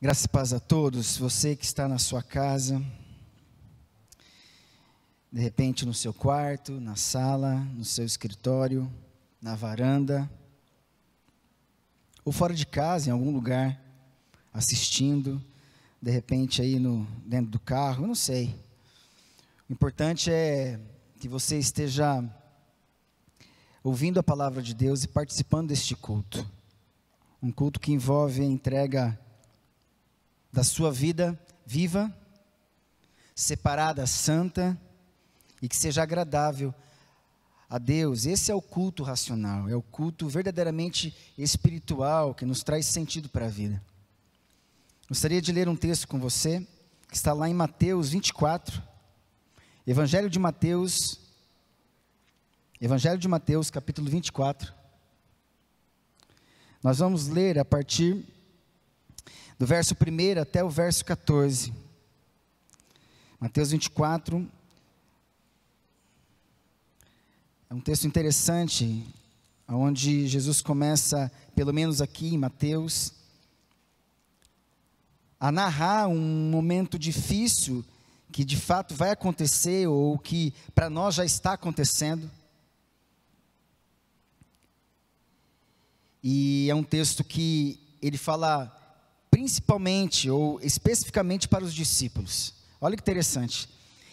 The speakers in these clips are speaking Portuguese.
Graça e paz a todos, você que está na sua casa, de repente no seu quarto, na sala, no seu escritório, na varanda, ou fora de casa, em algum lugar, assistindo, de repente aí dentro do carro, eu não sei. O importante é que você esteja ouvindo a palavra de Deus e participando deste culto. Um culto que envolve a entrega da sua vida viva, separada, santa, e que seja agradável a Deus. Esse é o culto racional, é o culto verdadeiramente espiritual, que nos traz sentido para a vida. Gostaria de ler um texto com você, que está lá em Mateus 24, Evangelho de Mateus, capítulo 24. Nós vamos ler a partir do verso 1 até o verso 14. Mateus 24. É um texto interessante, onde Jesus começa, pelo menos aqui em Mateus, a narrar um momento difícil, que de fato vai acontecer, ou que para nós já está acontecendo. E é um texto que ele fala principalmente ou especificamente para os discípulos. Olha que interessante.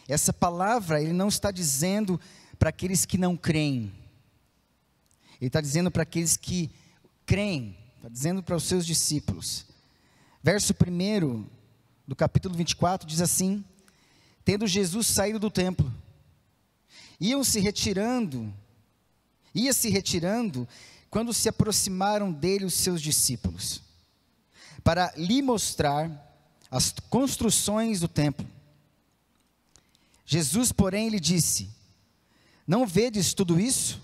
Essa palavra ele não está dizendo para aqueles que não creem. Ele está dizendo para aqueles que creem. Está dizendo para os seus discípulos. Verso 1 do capítulo 24 diz assim: tendo Jesus saído do templo, ia se retirando, quando se aproximaram dele os seus discípulos, para lhe mostrar as construções do templo. Jesus, porém, lhe disse: não vedes tudo isso?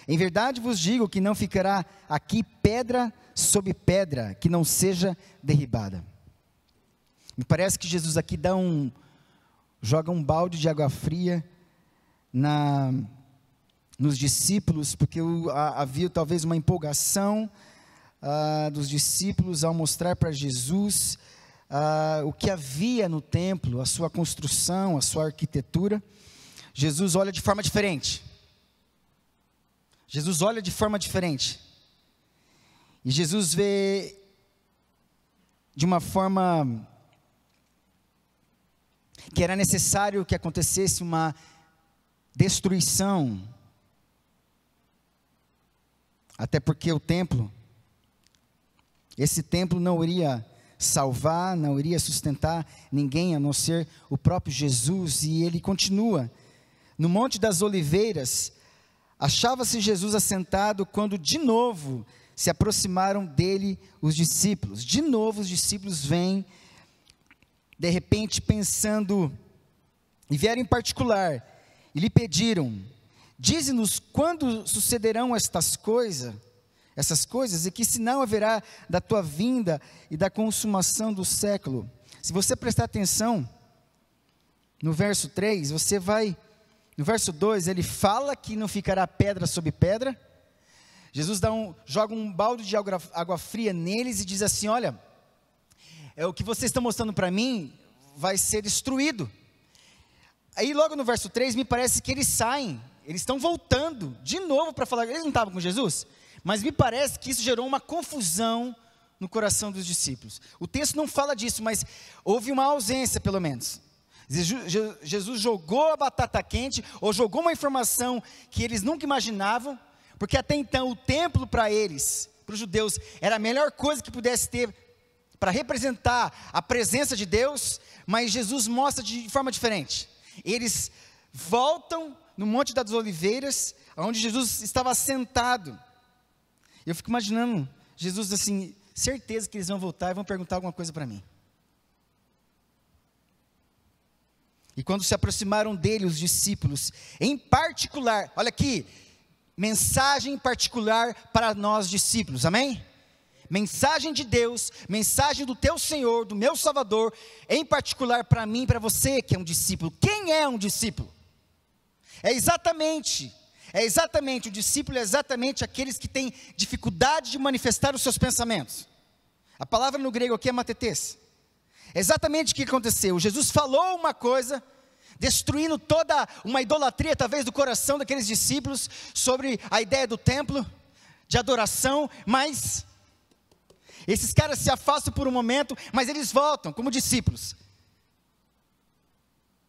Em verdade vos digo que não ficará aqui pedra sobre pedra que não seja derribada. Me parece que Jesus aqui joga um balde de água fria nos discípulos, porque havia talvez uma empolgação dos discípulos ao mostrar para Jesus o que havia no templo, a sua construção, a sua arquitetura. Jesus olha de forma diferente. E Jesus vê de uma forma que era necessário que acontecesse uma destruição. Até porque esse templo não iria salvar, não iria sustentar ninguém a não ser o próprio Jesus. E ele continua. No Monte das Oliveiras, achava-se Jesus assentado quando de novo se aproximaram dele os discípulos. De novo os discípulos vêm, de repente pensando, e vieram em particular, e lhe pediram: dize-nos quando sucederão essas coisas, e que sinal haverá da tua vinda e da consumação do século. Se você prestar atenção, no verso 3, no verso 2, ele fala que não ficará pedra sobre pedra. Jesus joga um balde de água fria neles e diz assim: olha, o que vocês estão mostrando para mim vai ser destruído. Aí logo no verso 3, me parece que eles saem, eles estão voltando de novo para falar. Eles não estavam com Jesus? Mas me parece que isso gerou uma confusão no coração dos discípulos. O texto não fala disso, mas houve uma ausência pelo menos. Jesus jogou a batata quente, ou jogou uma informação que eles nunca imaginavam, porque até então o templo para eles, para os judeus, era a melhor coisa que pudesse ter para representar a presença de Deus, mas Jesus mostra de forma diferente. Eles voltam no Monte das Oliveiras, onde Jesus estava sentado. Eu fico imaginando Jesus assim, certeza que eles vão voltar e vão perguntar alguma coisa para mim. E quando se aproximaram dele os discípulos, em particular, olha aqui, mensagem particular para nós discípulos, amém? Mensagem de Deus, mensagem do teu Senhor, do meu Salvador, em particular para mim e para você que é um discípulo. Quem é um discípulo? O discípulo é exatamente aqueles que têm dificuldade de manifestar os seus pensamentos. A palavra no grego aqui é matetes. É exatamente o que aconteceu. Jesus falou uma coisa, destruindo toda uma idolatria, talvez, do coração daqueles discípulos, sobre a ideia do templo, de adoração, mas esses caras se afastam por um momento, mas eles voltam como discípulos,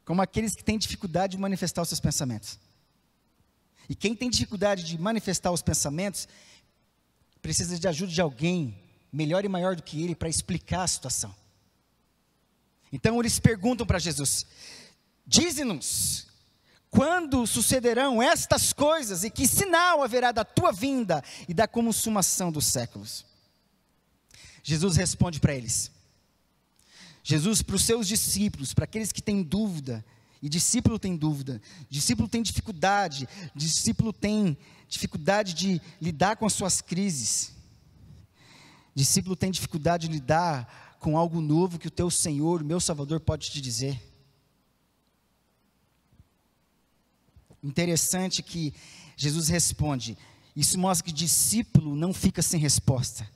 como aqueles que têm dificuldade de manifestar os seus pensamentos. E quem tem dificuldade de manifestar os pensamentos, precisa de ajuda de alguém, melhor e maior do que ele, para explicar a situação. Então eles perguntam para Jesus: dize-nos, quando sucederão estas coisas, e que sinal haverá da tua vinda e da consumação dos séculos? Jesus responde para eles. Jesus, para os seus discípulos, para aqueles que têm dúvida, e discípulo tem dificuldade, discípulo tem dificuldade de lidar com as suas crises, discípulo tem dificuldade de lidar com algo novo que o teu Senhor, o meu Salvador, pode te dizer. Interessante que Jesus responde. Isso mostra que discípulo não fica sem resposta.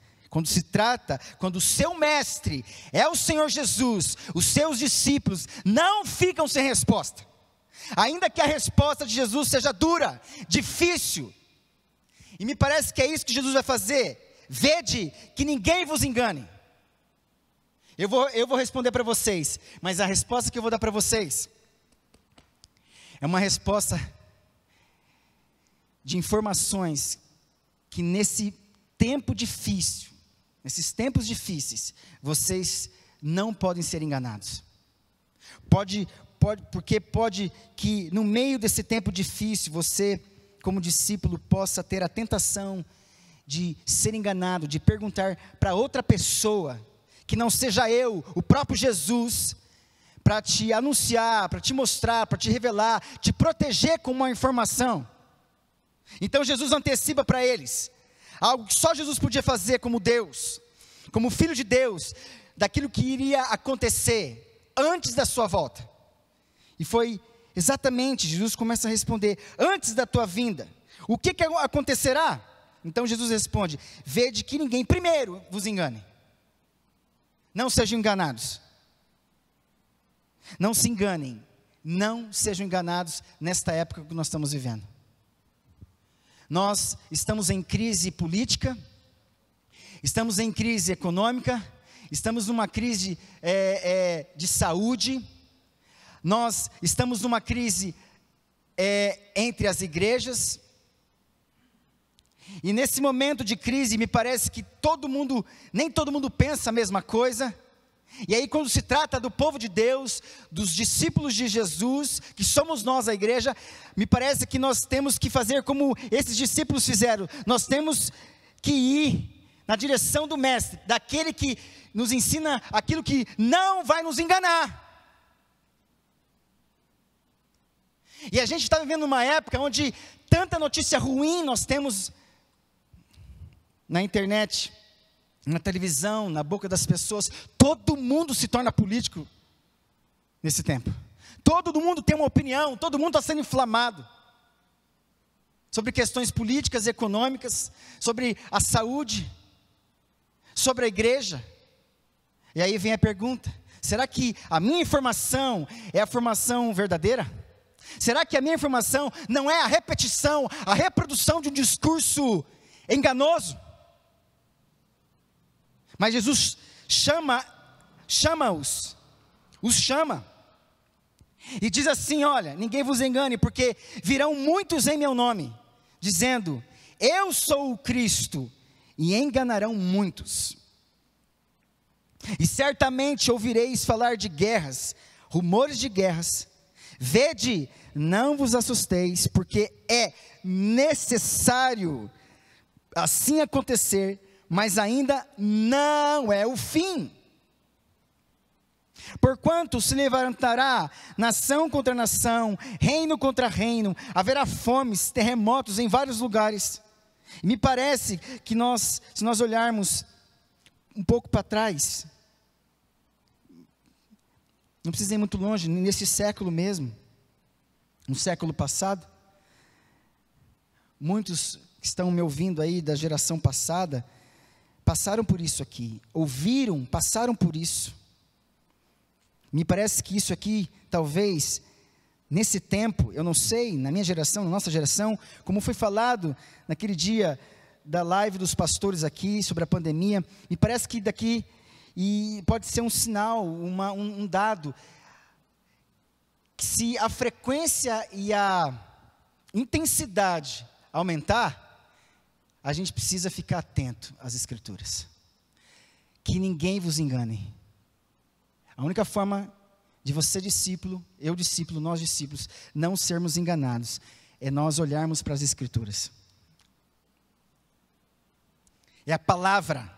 Quando o seu mestre é o Senhor Jesus, os seus discípulos não ficam sem resposta. Ainda que a resposta de Jesus seja dura, difícil. E me parece que é isso que Jesus vai fazer. Vede que ninguém vos engane. Eu vou responder para vocês, mas a resposta que eu vou dar para vocês é uma resposta de informações que nesse tempo difícil, nesses tempos difíceis, vocês não podem ser enganados. Porque pode que no meio desse tempo difícil, você, como discípulo, possa ter a tentação de ser enganado, de perguntar para outra pessoa, que não seja eu, o próprio Jesus, para te anunciar, para te mostrar, para te revelar, te proteger com uma informação. Então Jesus antecipa para eles algo que só Jesus podia fazer como Deus, como Filho de Deus, daquilo que iria acontecer antes da sua volta. E foi exatamente, Jesus começa a responder: antes da tua vinda, o que acontecerá? Então Jesus responde: vede que ninguém primeiro vos engane. Não sejam enganados. Não se enganem. Não sejam enganados nesta época que nós estamos vivendo. Nós estamos em crise política, estamos em crise econômica, estamos numa crise de saúde, nós estamos numa crise entre as igrejas. E nesse momento de crise, me parece que nem todo mundo pensa a mesma coisa. E aí, quando se trata do povo de Deus, dos discípulos de Jesus, que somos nós a igreja, me parece que nós temos que fazer como esses discípulos fizeram. Nós temos que ir na direção do Mestre, daquele que nos ensina aquilo que não vai nos enganar. E a gente está vivendo uma época onde tanta notícia ruim nós temos na internet, na televisão, na boca das pessoas. Todo mundo se torna político nesse tempo. Todo mundo tem uma opinião, todo mundo está sendo inflamado sobre questões políticas e econômicas, sobre a saúde, sobre a igreja. E aí vem a pergunta: será que a minha informação é a informação verdadeira? Será que a minha informação não é a repetição, a reprodução de um discurso enganoso? Mas Jesus chama-os, e diz assim: olha, ninguém vos engane, porque virão muitos em meu nome, dizendo, eu sou o Cristo, e enganarão muitos. E certamente ouvireis falar de guerras, rumores de guerras. Vede, não vos assusteis, porque é necessário assim acontecer, mas ainda não é o fim. Porquanto se levantará nação contra nação, reino contra reino, haverá fomes, terremotos em vários lugares. E me parece que se nós olharmos um pouco para trás, não precisa ir muito longe, nesse século mesmo, no século passado, muitos que estão me ouvindo aí da geração passada, passaram por isso aqui, ouviram, passaram por isso. Me parece que isso aqui, talvez, nesse tempo, eu não sei, na minha geração, na nossa geração, como foi falado naquele dia da live dos pastores aqui, sobre a pandemia, me parece que daqui, e pode ser um sinal, um dado, que se a frequência e a intensidade aumentar, a gente precisa ficar atento às Escrituras. Que ninguém vos engane. A única forma de você discípulo, eu discípulo, nós discípulos, não sermos enganados, é nós olharmos para as Escrituras. É a palavra,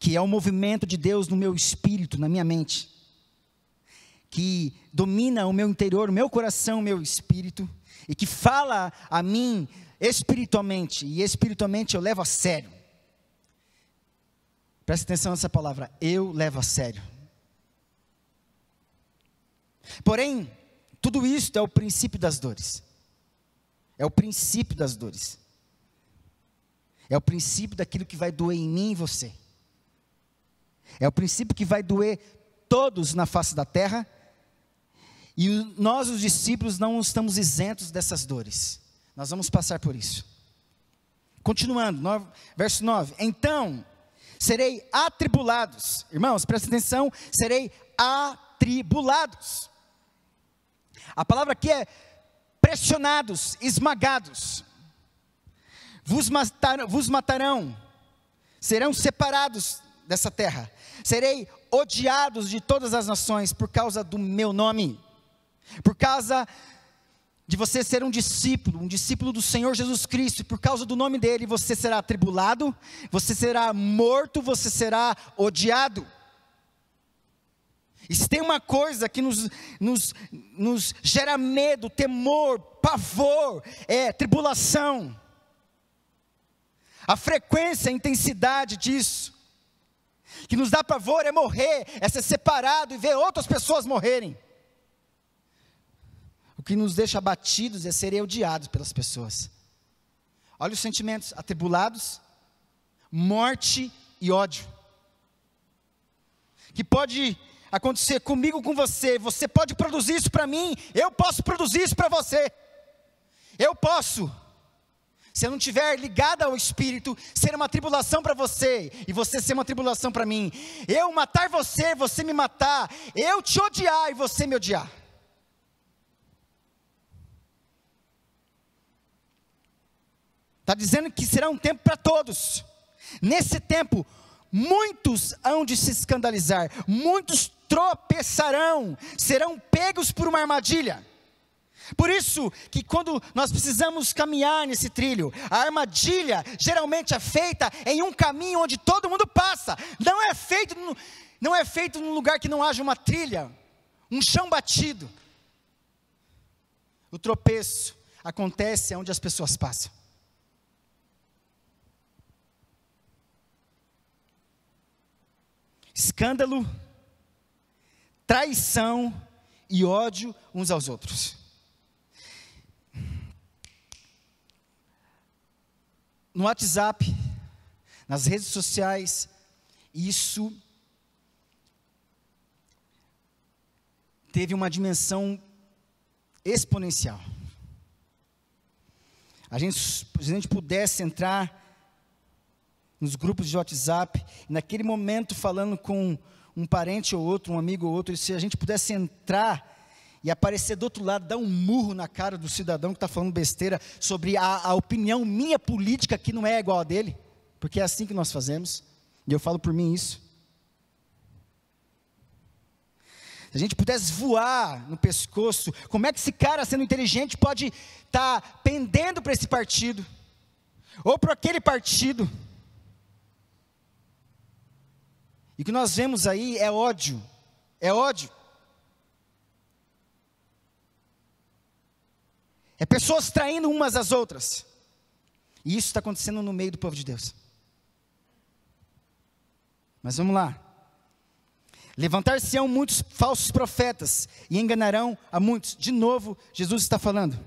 que é o movimento de Deus no meu espírito, na minha mente, que domina o meu interior, o meu coração, o meu espírito, e que fala a mim espiritualmente, e espiritualmente eu levo a sério. Presta atenção nessa palavra, eu levo a sério. Porém, tudo isso é o princípio das dores. É o princípio das dores. É o princípio daquilo que vai doer em mim e em você. É o princípio que vai doer todos na face da terra. E nós, os discípulos, não estamos isentos dessas dores. Nós vamos passar por isso. Continuando, verso 9. Então, serei atribulados. Irmãos, prestem atenção. Serei atribulados. A palavra aqui é pressionados, esmagados. Vos matarão. Serão separados dessa terra. Serei odiados de todas as nações por causa do meu nome. Por causa de você ser um discípulo do Senhor Jesus Cristo, e por causa do nome dele, você será atribulado, você será morto, você será odiado. E se tem uma coisa que nos gera medo, temor, pavor, é tribulação. A frequência, a intensidade disso, que nos dá pavor é morrer, é ser separado e ver outras pessoas morrerem. O que nos deixa abatidos é serem odiados pelas pessoas. Olha os sentimentos: atribulados, morte e ódio. Que pode acontecer comigo, com você. Você pode produzir isso para mim, eu posso produzir isso para você. Eu posso. Se eu não estiver ligado ao Espírito, ser uma tribulação para você, e você ser uma tribulação para mim. Eu matar você, você me matar. Eu te odiar e você me odiar. Está dizendo que será um tempo para todos. Nesse tempo, muitos hão de se escandalizar, muitos tropeçarão, serão pegos por uma armadilha. Por isso que quando nós precisamos caminhar nesse trilho, a armadilha geralmente é feita em um caminho onde todo mundo passa. Não é feito num lugar que não haja uma trilha, um chão batido. O tropeço acontece onde as pessoas passam. Escândalo, traição e ódio uns aos outros. No WhatsApp, nas redes sociais, isso teve uma dimensão exponencial. Se a gente pudesse entrar nos grupos de WhatsApp, naquele momento falando com um parente ou outro, um amigo ou outro, se a gente pudesse entrar e aparecer do outro lado, dar um murro na cara do cidadão que está falando besteira sobre a opinião minha política que não é igual a dele, porque é assim que nós fazemos, e eu falo por mim isso. Se a gente pudesse voar no pescoço, como é que esse cara, sendo inteligente, pode estar pendendo para esse partido, ou para aquele partido? E o que nós vemos aí é ódio, é ódio. É pessoas traindo umas às outras. E isso está acontecendo no meio do povo de Deus. Mas vamos lá. Levantar-se-ão muitos falsos profetas e enganarão a muitos. De novo, Jesus está falando.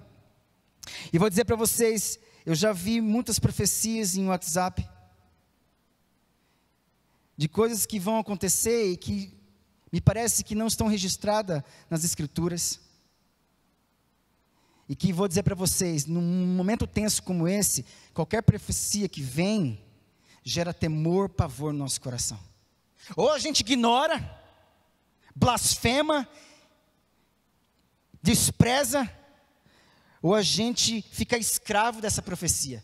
E vou dizer para vocês, eu já vi muitas profecias em WhatsApp. de coisas que vão acontecer e que me parece que não estão registradas nas Escrituras. E que vou dizer para vocês, num momento tenso como esse, qualquer profecia que vem, gera temor, pavor no nosso coração. Ou a gente ignora, blasfema, despreza, ou a gente fica escravo dessa profecia.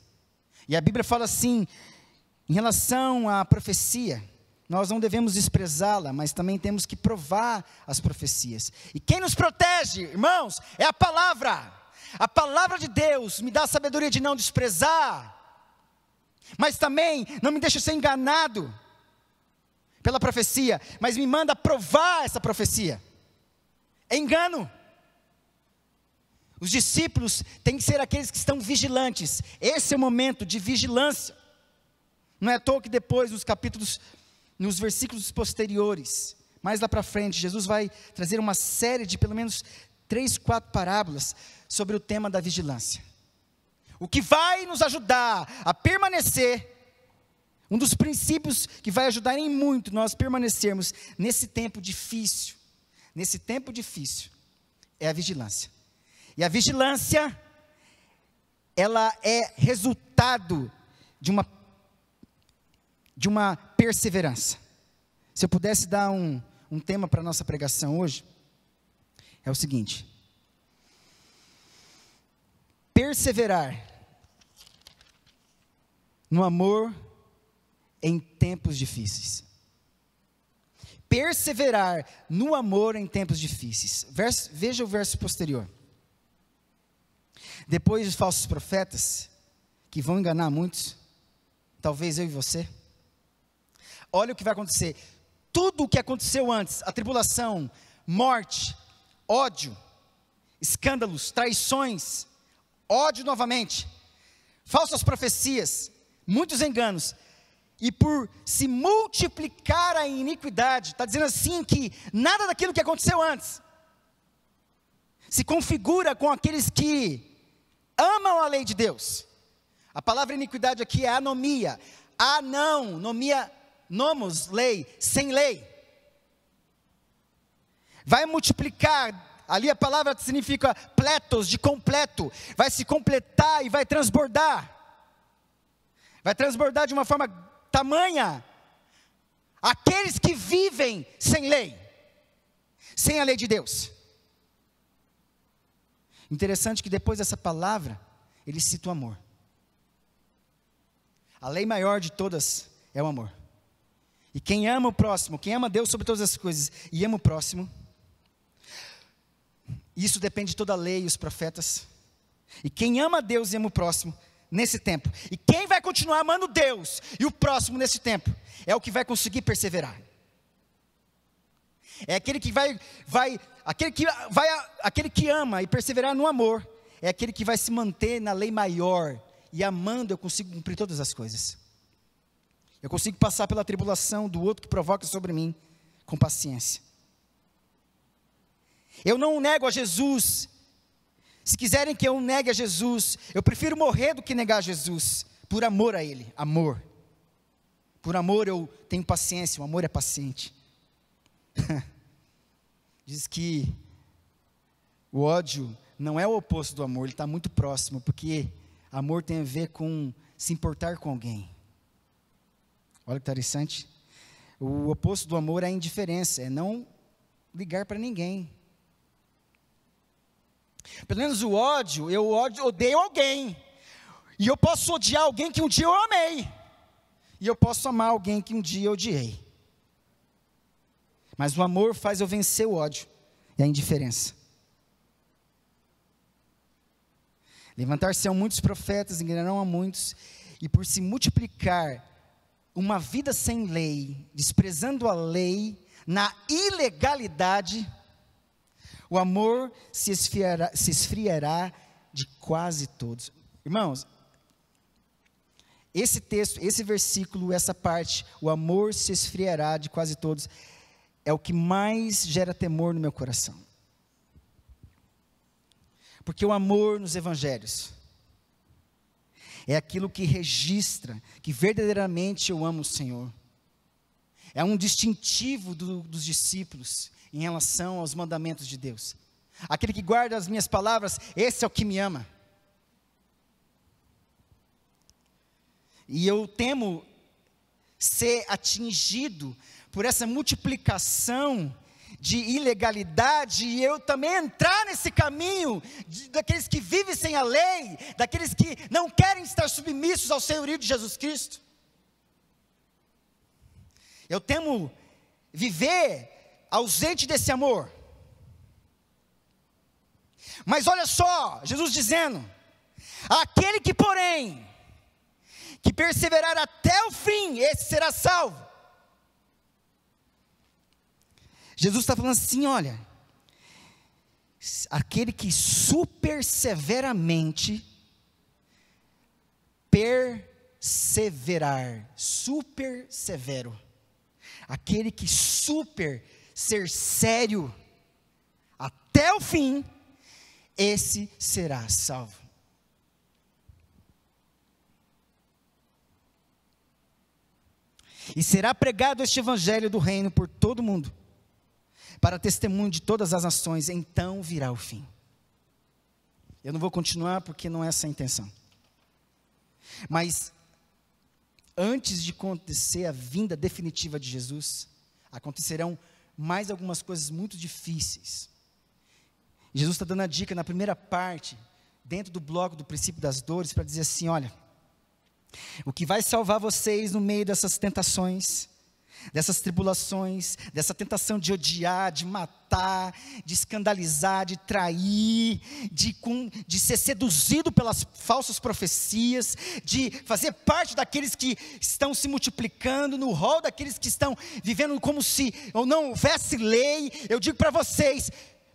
E a Bíblia fala assim, em relação à profecia, nós não devemos desprezá-la, mas também temos que provar as profecias. E quem nos protege, irmãos, é a palavra. A palavra de Deus me dá a sabedoria de não desprezar, mas também não me deixa ser enganado pela profecia, mas me manda provar essa profecia. É engano. Os discípulos têm que ser aqueles que estão vigilantes. Esse é o momento de vigilância. Não é à toa que depois, nos versículos posteriores, mais lá para frente, Jesus vai trazer uma série de pelo menos 3, 4 parábolas sobre o tema da vigilância. O que vai nos ajudar a permanecer, um dos princípios que vai ajudar em muito nós permanecermos nesse tempo difícil, é a vigilância. E a vigilância, ela é resultado de uma perseverança. Se eu pudesse dar um tema para a nossa pregação hoje, é o seguinte: perseverar no amor em tempos difíceis. Perseverar no amor em tempos difíceis. Veja o verso posterior. Depois os falsos profetas, que vão enganar muitos, talvez eu e você, olha o que vai acontecer. Tudo o que aconteceu antes, a tribulação, morte, ódio, escândalos, traições, ódio novamente, falsas profecias, muitos enganos, e por se multiplicar a iniquidade, está dizendo assim que nada daquilo que aconteceu antes se configura com aqueles que amam a lei de Deus. A palavra iniquidade aqui é anomia, nomos, lei, sem lei. Vai multiplicar, ali a palavra significa pletos, de completo, vai se completar e vai transbordar de uma forma tamanha, aqueles que vivem sem lei, sem a lei de Deus. Interessante que depois dessa palavra, ele cita o amor. A lei maior de todas é o amor. E quem ama o próximo, quem ama Deus sobre todas as coisas e ama o próximo, isso depende de toda a lei e os profetas. E quem ama Deus e ama o próximo, nesse tempo, e quem vai continuar amando Deus e o próximo nesse tempo, é o que vai conseguir perseverar. É aquele que ama e perseverar no amor, é aquele que vai se manter na lei maior, e amando eu consigo cumprir todas as coisas. Eu consigo passar pela tribulação do outro que provoca sobre mim, com paciência. Eu não nego a Jesus. Se quiserem que eu negue a Jesus, eu prefiro morrer do que negar Jesus, por amor a Ele, amor. Por amor eu tenho paciência, o amor é paciente. Diz que o ódio não é o oposto do amor, ele está muito próximo, porque amor tem a ver com se importar com alguém. Olha que interessante. O oposto do amor é a indiferença, é não ligar para ninguém. Pelo menos o ódio, eu odeio alguém, e eu posso odiar alguém que um dia eu amei, e eu posso amar alguém que um dia eu odiei. Mas o amor faz eu vencer o ódio e a indiferença. Levantar-se-ão muitos profetas, enganarão a muitos, e por se multiplicar uma vida sem lei, desprezando a lei, na ilegalidade, o amor se esfriará de quase todos. Irmãos, esse texto, esse versículo, essa parte, o amor se esfriará de quase todos, é o que mais gera temor no meu coração. Porque o amor nos evangelhos é aquilo que registra que verdadeiramente eu amo o Senhor. É um distintivo dos discípulos em relação aos mandamentos de Deus. Aquele que guarda as minhas palavras, esse é o que me ama. E eu temo ser atingido por essa multiplicação de ilegalidade, e eu também entrar nesse caminho daqueles que vivem sem a lei, daqueles que não querem estar submissos ao senhorio de Jesus Cristo. Eu temo viver ausente desse amor. Mas olha só, Jesus dizendo: aquele que porém, que perseverar até o fim, esse será salvo. Jesus está falando assim, olha, aquele que super severamente perseverar, super severo, aquele que super ser sério até o fim, esse será salvo. E será pregado este evangelho do reino por todo o mundo, para testemunho de todas as nações, então virá o fim. Eu não vou continuar porque não é essa a intenção. Mas, antes de acontecer a vinda definitiva de Jesus, acontecerão mais algumas coisas muito difíceis. Jesus está dando a dica na primeira parte, dentro do bloco do princípio das dores, para dizer assim, olha, o que vai salvar vocês no meio dessas tentações, dessas tribulações, dessa tentação de odiar, de matar, de escandalizar, de trair, de ser seduzido pelas falsas profecias, de fazer parte daqueles que estão se multiplicando, no rol daqueles que estão vivendo como se ou não houvesse lei. Eu digo para vocês,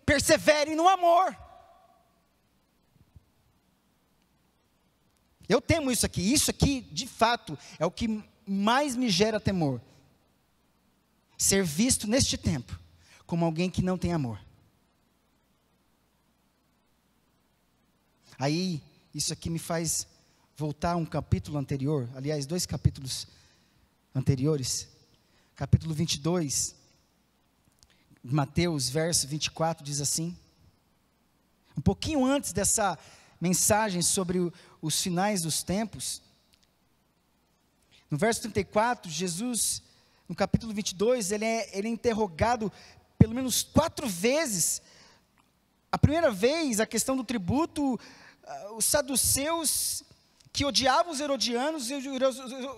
perseverem no amor. Eu temo isso aqui de fato é o que mais me gera temor. Ser visto neste tempo como alguém que não tem amor. Aí, isso aqui me faz voltar a um capítulo anterior, aliás, 2 capítulos anteriores, capítulo 22, de Mateus, verso 24, diz assim, um pouquinho antes dessa mensagem sobre os finais dos tempos, no verso 34, Jesus, no capítulo 22, ele é interrogado pelo menos 4 vezes. A primeira vez, a questão do tributo, os saduceus que odiavam os herodianos, e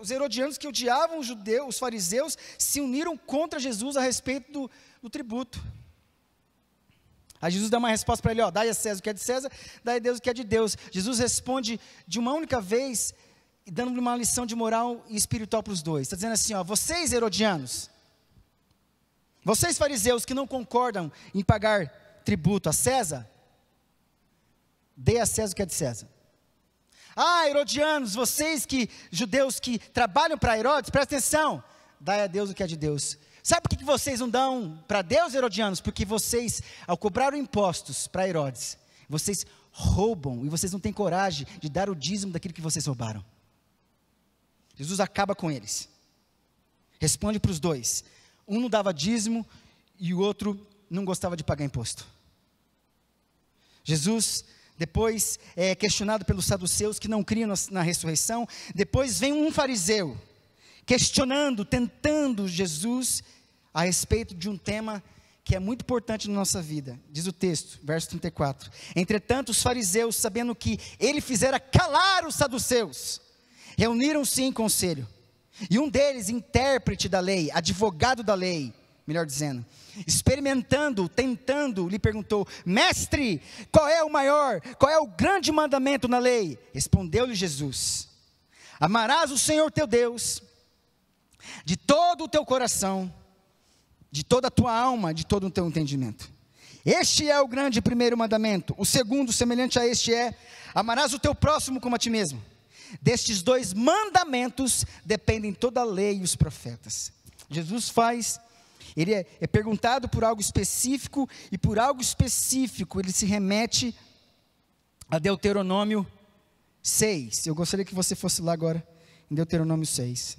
os herodianos que odiavam os judeus, os fariseus, se uniram contra Jesus a respeito do tributo. Aí Jesus dá uma resposta para ele, dai a César o que é de César, dai a Deus o que é de Deus. Jesus responde de uma única vez, dando-lhe uma lição de moral e espiritual para os dois. Está dizendo assim, vocês herodianos, vocês fariseus que não concordam em pagar tributo a César, dê a César o que é de César. Herodianos, vocês judeus que trabalham para Herodes, presta atenção, dai a Deus o que é de Deus. Sabe por que vocês não dão para Deus, herodianos? Porque vocês, ao cobrar impostos para Herodes, vocês roubam e vocês não têm coragem de dar o dízimo daquilo que vocês roubaram. Jesus acaba com eles, responde para os dois, um não dava dízimo e o outro não gostava de pagar imposto. Jesus depois é questionado pelos saduceus que não criam na ressurreição, depois vem um fariseu, questionando, tentando Jesus, a respeito de um tema que é muito importante na nossa vida, diz o texto, verso 34, entretanto os fariseus, sabendo que ele fizera calar os saduceus, reuniram-se em conselho, e um deles, intérprete da lei, advogado da lei, melhor dizendo, experimentando, tentando, lhe perguntou, mestre, qual é o grande mandamento na lei? Respondeu-lhe Jesus, amarás o Senhor teu Deus, de todo o teu coração, de toda a tua alma, de todo o teu entendimento. Este é o grande primeiro mandamento. O segundo, semelhante a este amarás o teu próximo como a ti mesmo. Destes 2 mandamentos dependem toda a lei e os profetas. Jesus ele é perguntado por algo específico, e por algo específico ele se remete a Deuteronômio 6. Eu gostaria que você fosse lá agora, em Deuteronômio 6.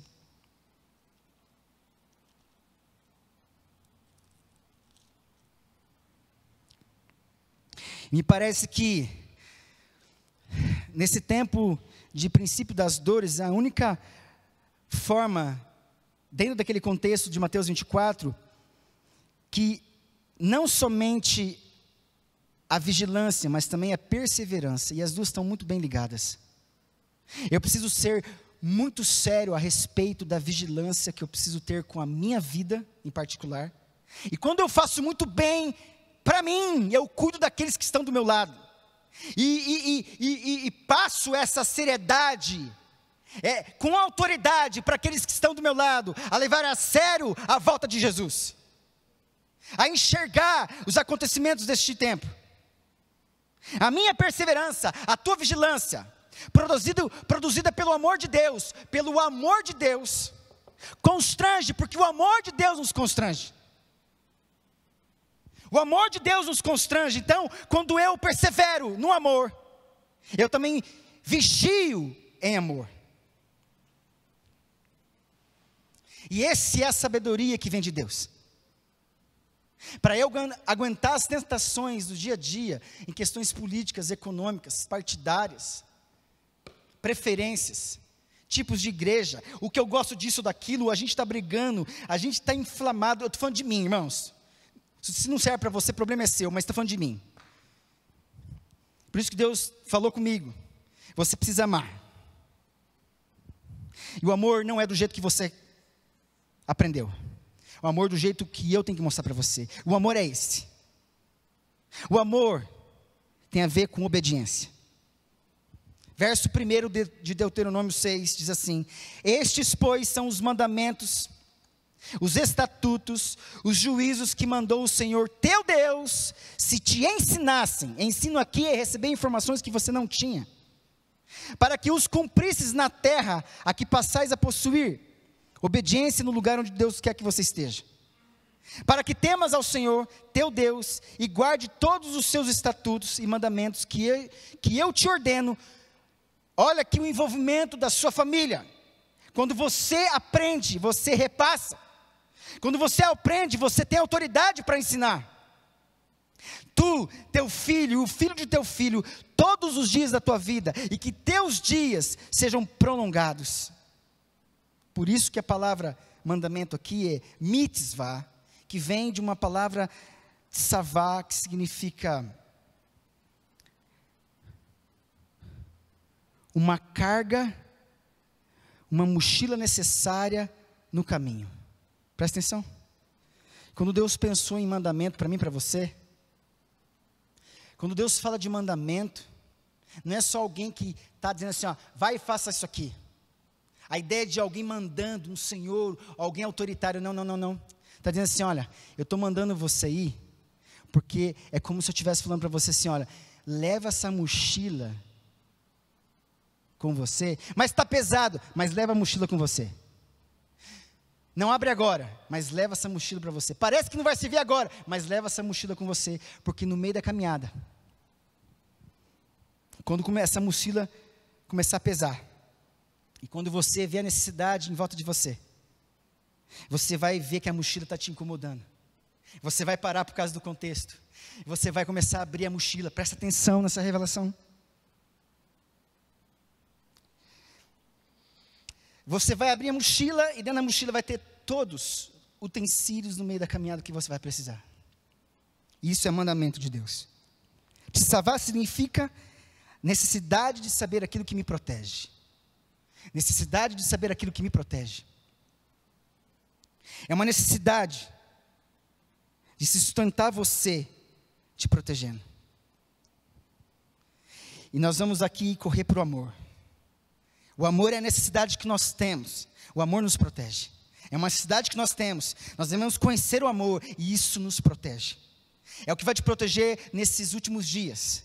Me parece que, nesse tempo de princípio das dores, a única forma, dentro daquele contexto de Mateus 24, que não somente a vigilância, mas também a perseverança, e as duas estão muito bem ligadas. Eu preciso ser muito sério a respeito da vigilância que eu preciso ter com a minha vida, em particular. E quando eu faço muito bem para mim, eu cuido daqueles que estão do meu lado. E passo essa seriedade, com autoridade para aqueles que estão do meu lado, a levar a sério a volta de Jesus, a enxergar os acontecimentos deste tempo. A minha perseverança, a tua vigilância, produzida pelo amor de Deus, constrange, porque o amor de Deus nos constrange. O amor de Deus nos constrange. Então, quando eu persevero no amor, eu também vigio em amor. E essa é a sabedoria que vem de Deus. Para eu aguentar as tentações do dia a dia, em questões políticas, econômicas, partidárias, preferências, tipos de igreja, o que eu gosto disso ou daquilo, a gente está brigando, a gente está inflamado. Eu estou falando de mim, irmãos. Se não serve para você, o problema é seu, mas está falando de mim. Por isso que Deus falou comigo, você precisa amar. E o amor não é do jeito que você aprendeu. O amor do jeito que eu tenho que mostrar para você. O amor é esse. O amor tem a ver com obediência. Verso 1 de Deuteronômio 6 diz assim: estes, pois, são os mandamentos, os estatutos, os juízos que mandou o Senhor teu Deus, se te ensinassem. Ensino aqui é receber informações que você não tinha, para que os cumprisses na terra a que passais a possuir. Obediência no lugar onde Deus quer que você esteja. Para que temas ao Senhor teu Deus e guarde todos os seus estatutos e mandamentos que eu te ordeno. Olha aqui o envolvimento da sua família. Quando você aprende, você repassa. Quando você aprende, você tem autoridade para ensinar. Tu, teu filho, o filho de teu filho, todos os dias da tua vida, e que teus dias sejam prolongados. Por isso que a palavra mandamento aqui é mitzvah, que vem de uma palavra tsavá, que significa uma carga, uma mochila necessária no caminho. Presta atenção. Quando Deus pensou em mandamento para mim e para você, quando Deus fala de mandamento, não é só alguém que está dizendo assim, ó, vai e faça isso aqui. A ideia de alguém mandando, um senhor, alguém autoritário, não. Está dizendo assim, olha, eu estou mandando você ir, porque é como se eu estivesse falando para você assim, olha, leva essa mochila com você, mas está pesado, mas leva a mochila com você. Não abre agora, mas leva essa mochila para você. Parece que não vai servir agora, mas leva essa mochila com você, porque no meio da caminhada, quando essa mochila começar a pesar, e quando você vê a necessidade em volta de você, você vai ver que a mochila está te incomodando. Você vai parar por causa do contexto. Você vai começar a abrir a mochila. Presta atenção nessa revelação. Você vai abrir a mochila e dentro da mochila vai ter todos os utensílios no meio da caminhada que você vai precisar. Isso é mandamento de Deus. Tsavá significa necessidade de saber aquilo que me protege. Necessidade de saber aquilo que me protege. É uma necessidade de se sustentar você, te protegendo. E nós vamos aqui correr para o amor. O amor é a necessidade que nós temos. O amor nos protege. É uma necessidade que nós temos. Nós devemos conhecer o amor e isso nos protege. É o que vai te proteger nesses últimos dias.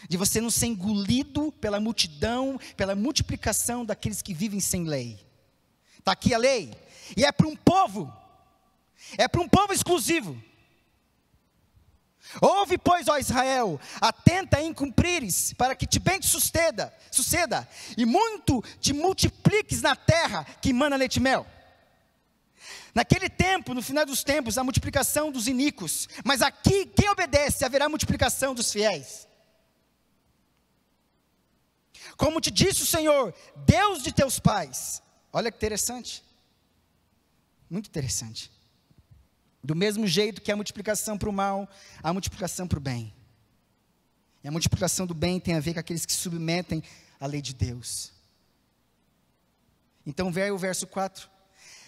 De você não ser engolido pela multidão, pela multiplicação daqueles que vivem sem lei. Está aqui a lei. E é para um povo. É para um povo exclusivo. Ouve, pois, ó Israel, atenta em cumprires, para que te bem te suceda, e muito te multipliques na terra que emana leite e mel. Naquele tempo, no final dos tempos, a multiplicação dos iníquos. Mas aqui, quem obedece, haverá multiplicação dos fiéis. Como te disse o Senhor, Deus de teus pais. Olha que interessante. Muito interessante. Do mesmo jeito que a multiplicação para o mal, a multiplicação para o bem. E a multiplicação do bem tem a ver com aqueles que submetem à lei de Deus. Então, o verso 4.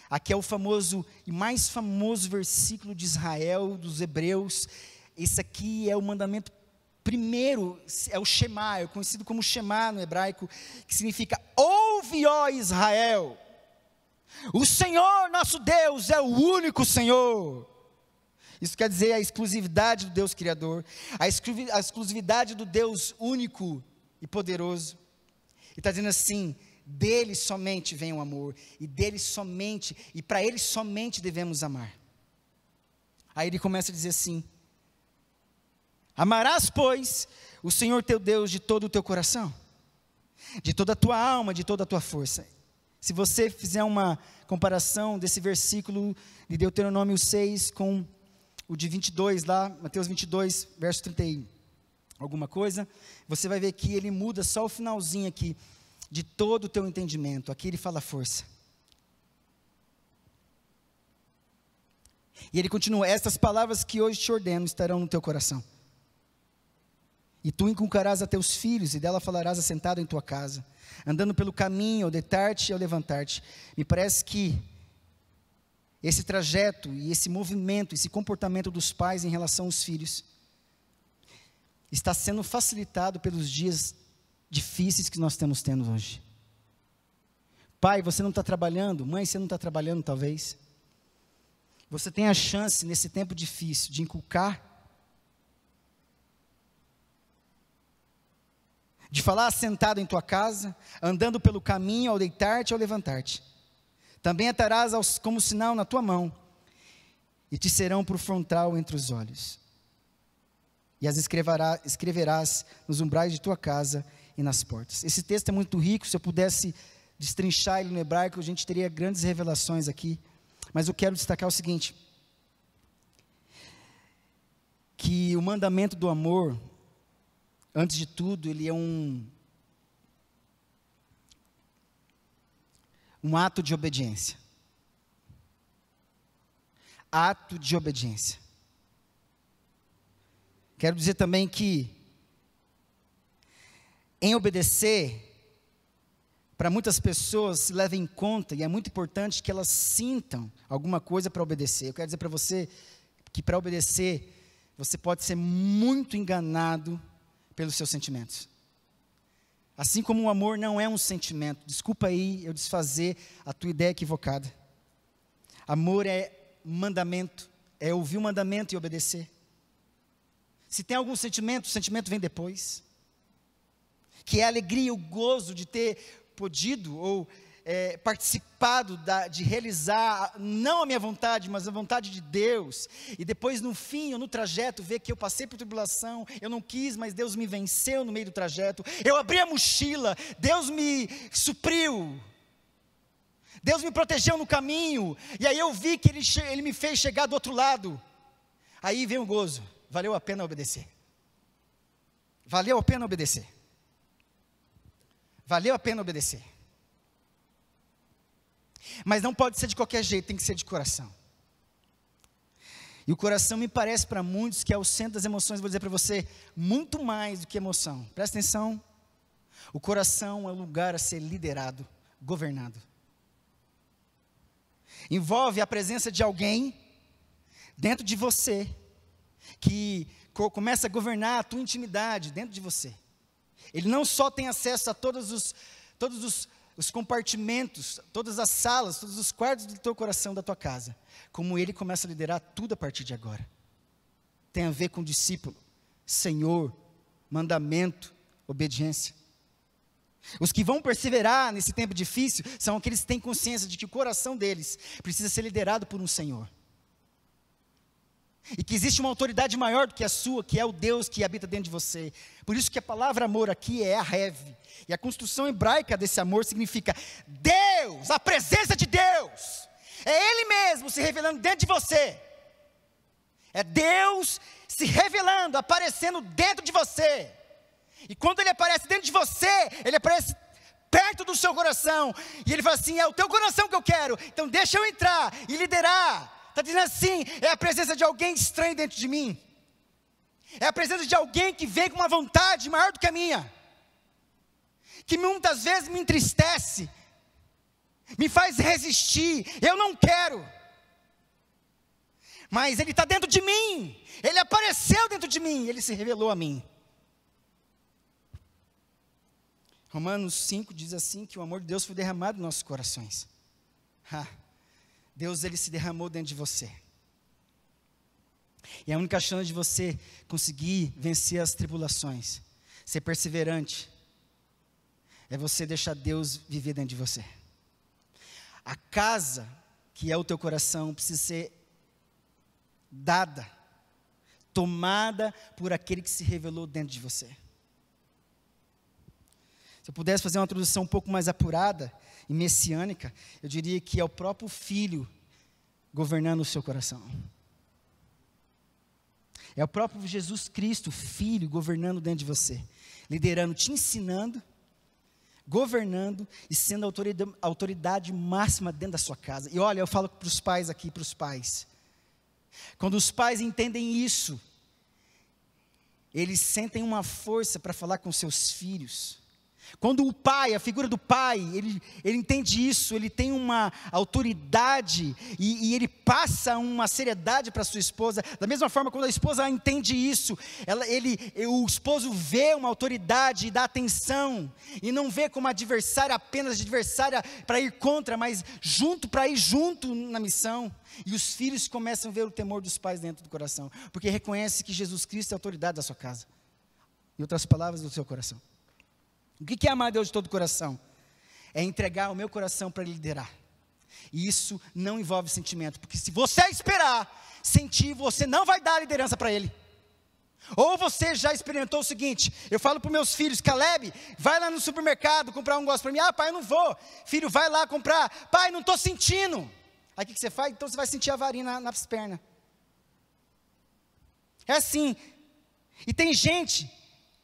Aqui é o famoso e mais famoso versículo de Israel, dos hebreus. Esse aqui é o mandamento primeiro, é o Shema, é conhecido como Shema no hebraico, que significa: ouve, ó Israel, o Senhor nosso Deus é o único Senhor. Isso quer dizer a exclusividade do Deus Criador, a exclusividade do Deus único e poderoso. E está dizendo assim: dele somente vem o amor, e dele somente, e para ele somente devemos amar. Aí ele começa a dizer assim: amarás, pois, o Senhor teu Deus de todo o teu coração, de toda a tua alma, de toda a tua força. Se você fizer uma comparação desse versículo de Deuteronômio 6 com o de 22 lá, Mateus 22, verso 30 e alguma coisa, você vai ver que ele muda só o finalzinho aqui, de todo o teu entendimento. Aqui ele fala força. E ele continua: estas palavras que hoje te ordeno estarão no teu coração. E tu inculcarás a teus filhos, e dela falarás assentado em tua casa, andando pelo caminho, ao deitar-te e ao levantar-te. Me parece que esse trajeto, e esse movimento, esse comportamento dos pais em relação aos filhos, está sendo facilitado pelos dias difíceis que nós estamos tendo hoje. Pai, você não está trabalhando? Mãe, você não está trabalhando talvez? Você tem a chance, nesse tempo difícil, de inculcar, de falar assentado em tua casa, andando pelo caminho, ao deitar-te e ao levantar-te. Também atarás como sinal na tua mão, e te serão por frontal entre os olhos. E as escreverás nos umbrais de tua casa e nas portas. Esse texto é muito rico. Se eu pudesse destrinchar ele no hebraico, a gente teria grandes revelações aqui. Mas eu quero destacar o seguinte: que o mandamento do amor, antes de tudo, ele é um ato de obediência. Ato de obediência. Quero dizer também que, em obedecer, para muitas pessoas se leva em conta, e é muito importante que elas sintam alguma coisa para obedecer. Eu quero dizer para você que para obedecer, você pode ser muito enganado pelos seus sentimentos. Assim como o amor não é um sentimento. Desculpa aí eu desfazer a tua ideia equivocada. Amor é mandamento, é ouvir o mandamento e obedecer. Se tem algum sentimento, o sentimento vem depois. Que é a alegria, o gozo de ter podido ou participado de realizar, não a minha vontade, mas a vontade de Deus, e depois no fim, ou no trajeto, ver que eu passei por tribulação, eu não quis, mas Deus me venceu no meio do trajeto, eu abri a mochila, Deus me supriu, Deus me protegeu no caminho, e aí eu vi que Ele me fez chegar do outro lado, aí vem o gozo, valeu a pena obedecer, valeu a pena obedecer, valeu a pena obedecer. Mas não pode ser de qualquer jeito, tem que ser de coração. E o coração me parece para muitos que é o centro das emoções. Vou dizer para você, muito mais do que emoção. Presta atenção, o coração é o lugar a ser liderado, governado. Envolve a presença de alguém dentro de você, que começa a governar a tua intimidade dentro de você. Ele não só tem acesso a todos os compartimentos, todas as salas, todos os quartos do teu coração, da tua casa, como Ele começa a liderar tudo a partir de agora. Tem a ver com discípulo, Senhor, mandamento, obediência. Os que vão perseverar nesse tempo difícil, são aqueles que têm consciência de que o coração deles precisa ser liderado por um Senhor. E que existe uma autoridade maior do que a sua, que é o Deus que habita dentro de você. Por isso que a palavra amor aqui é ahev. E a construção hebraica desse amor significa Deus, a presença de Deus. é Ele mesmo se revelando dentro de você. É Deus se revelando, aparecendo dentro de você. E quando Ele aparece dentro de você, Ele aparece perto do seu coração. E Ele fala assim, é o teu coração que eu quero, então deixa eu entrar e liderar. Está dizendo assim, é a presença de alguém estranho dentro de mim. É a presença de alguém que vem com uma vontade maior do que a minha. Que muitas vezes me entristece, me faz resistir, eu não quero. Mas Ele está dentro de mim, Ele apareceu dentro de mim, Ele se revelou a mim. Romanos 5 diz assim, que o amor de Deus foi derramado nos nossos corações. Deus, Ele se derramou dentro de você. E a única chance de você conseguir vencer as tribulações, ser perseverante, é você deixar Deus viver dentro de você. A casa, que é o teu coração, precisa ser dada, tomada por aquele que se revelou dentro de você. Se eu pudesse fazer uma tradução um pouco mais apurada e messiânica, eu diria que é o próprio Filho governando o seu coração. É o próprio Jesus Cristo, Filho, governando dentro de você, liderando, te ensinando, governando e sendo a autoridade máxima dentro da sua casa. E olha, eu falo para os pais aqui, para os pais. Quando os pais entendem isso, eles sentem uma força para falar com seus filhos. Quando o pai, a figura do pai, ele entende isso, ele tem uma autoridade e ele passa uma seriedade para sua esposa. Da mesma forma, quando a esposa entende isso, o esposo vê uma autoridade e dá atenção, e não vê como adversária, apenas adversária para ir contra, mas junto, para ir junto na missão. E os filhos começam a ver o temor dos pais dentro do coração, porque reconhece que Jesus Cristo é a autoridade da sua casa. Em outras palavras, do seu coração. O que é amar a Deus de todo o coração? É entregar o meu coração para Ele liderar. E isso não envolve sentimento, porque se você esperar sentir, você não vai dar a liderança para Ele. Ou você já experimentou o seguinte, eu falo para os meus filhos, Caleb, vai lá no supermercado comprar um negócio para mim. Ah, pai, eu não vou. Filho, vai lá comprar. Pai, não estou sentindo. Aí o que você faz? Então você vai sentir a varinha nas pernas. É assim. E tem gente,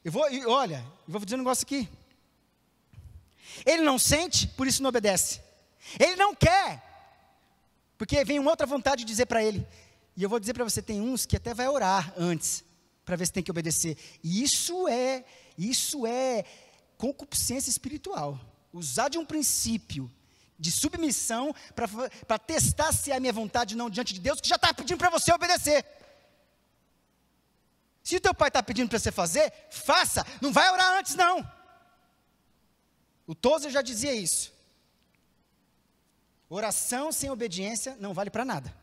eu vou dizer um negócio aqui. Ele não sente, por isso não obedece. Ele não quer, porque vem uma outra vontade de dizer para ele. E eu vou dizer para você, tem uns que até vai orar antes, para ver se tem que obedecer. E isso é concupiscência espiritual. Usar de um princípio de submissão para testar se é a minha vontade ou não diante de Deus, que já está pedindo para você obedecer. Se o teu pai está pedindo para você fazer, faça, não vai orar antes não. O Tozer já dizia isso. Oração sem obediência não vale para nada.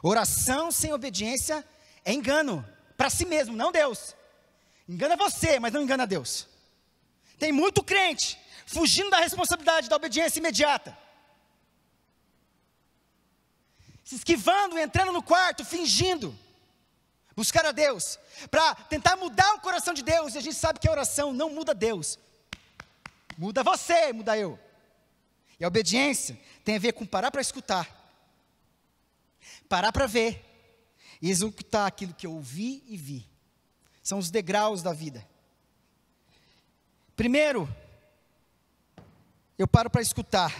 Oração sem obediência é engano, para si mesmo, não Deus. Engana você, mas não engana Deus. Tem muito crente fugindo da responsabilidade da obediência imediata, se esquivando, entrando no quarto, fingindo buscar a Deus, para tentar mudar o coração de Deus. E a gente sabe que a oração não muda Deus, muda você, muda eu. E a obediência tem a ver com parar para escutar, parar para ver e executar aquilo que eu ouvi e vi. São os degraus da vida. Primeiro, eu paro para escutar.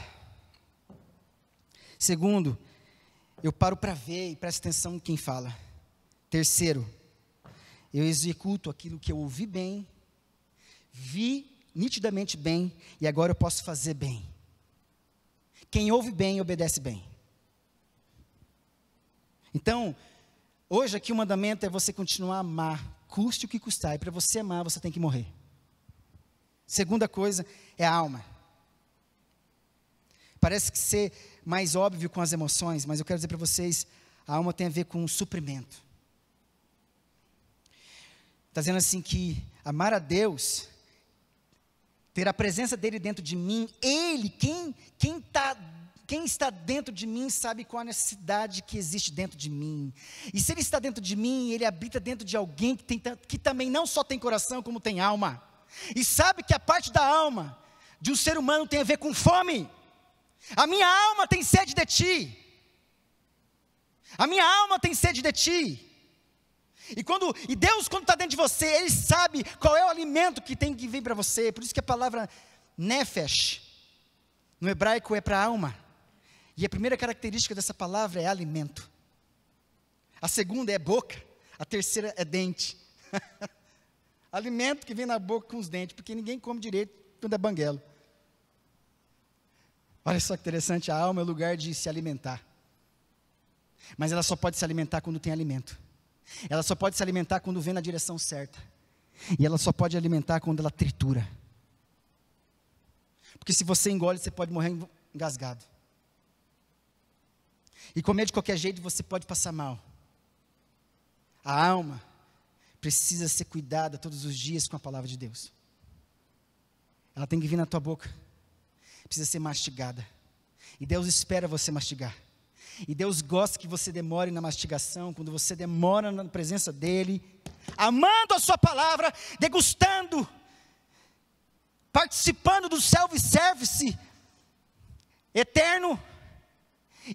Segundo, eu paro para ver e presto atenção em quem fala. Terceiro, eu executo aquilo que eu ouvi bem, vi nitidamente bem, e agora eu posso fazer bem. Quem ouve bem, obedece bem. Então, hoje aqui o mandamento é você continuar a amar, custe o que custar, e para você amar, você tem que morrer. Segunda coisa é a alma. Parece que ser mais óbvio com as emoções, mas eu quero dizer para vocês, a alma tem a ver com o suprimento. Está dizendo assim que amar a Deus, ter a presença dEle dentro de mim, Ele, quem está dentro de mim sabe qual a necessidade que existe dentro de mim. E se Ele está dentro de mim, Ele habita dentro de alguém que também não só tem coração, como tem alma. E sabe que a parte da alma de um ser humano tem a ver com fome. A minha alma tem sede de ti. A minha alma tem sede de ti. E Deus, quando está dentro de você, Ele sabe qual é o alimento que tem que vir para você. Por isso que a palavra nefesh, no hebraico, é para a alma. E a primeira característica dessa palavra é alimento. A segunda é boca. A terceira é dente. Alimento que vem na boca com os dentes, porque ninguém come direito quando é banguelo. Olha só que interessante, a alma é o lugar de se alimentar. Mas ela só pode se alimentar quando tem alimento. Ela só pode se alimentar quando vem na direção certa. E ela só pode alimentar quando ela tritura. Porque se você engole, você pode morrer engasgado. E comer de qualquer jeito, você pode passar mal. A alma precisa ser cuidada todos os dias com a palavra de Deus. Ela tem que vir na tua boca. Precisa ser mastigada. E Deus espera você mastigar. E Deus gosta que você demore na mastigação, quando você demora na presença dEle, amando a sua palavra, degustando, participando do self-service eterno.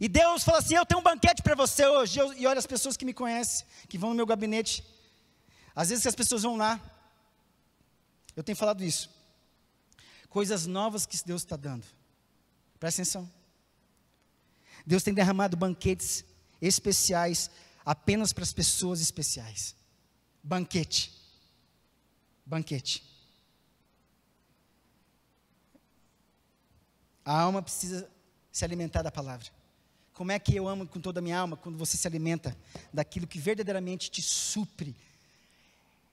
E Deus fala assim: eu tenho um banquete para você hoje. E olha as pessoas que me conhecem, que vão no meu gabinete. Às vezes que as pessoas vão lá, eu tenho falado isso. Coisas novas que Deus está dando. Presta atenção. Deus tem derramado banquetes especiais apenas para as pessoas especiais. Banquete. Banquete. A alma precisa se alimentar da palavra. Como é que eu amo com toda a minha alma? Quando você se alimenta daquilo que verdadeiramente te supre.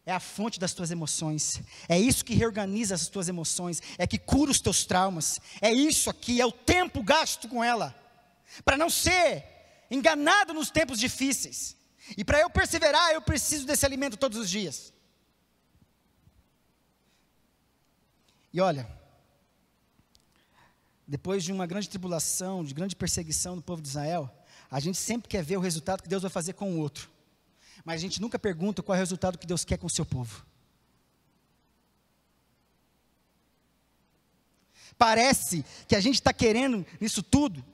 É a fonte das tuas emoções. É isso que reorganiza as tuas emoções. É que cura os teus traumas. É isso aqui, é o tempo gasto com ela. Para não ser enganado nos tempos difíceis. E para eu perseverar, eu preciso desse alimento todos os dias. E olha, depois de uma grande tribulação, de grande perseguição do povo de Israel, a gente sempre quer ver o resultado que Deus vai fazer com o outro. Mas a gente nunca pergunta qual é o resultado que Deus quer com o seu povo. Parece que a gente está querendo, nisso tudo,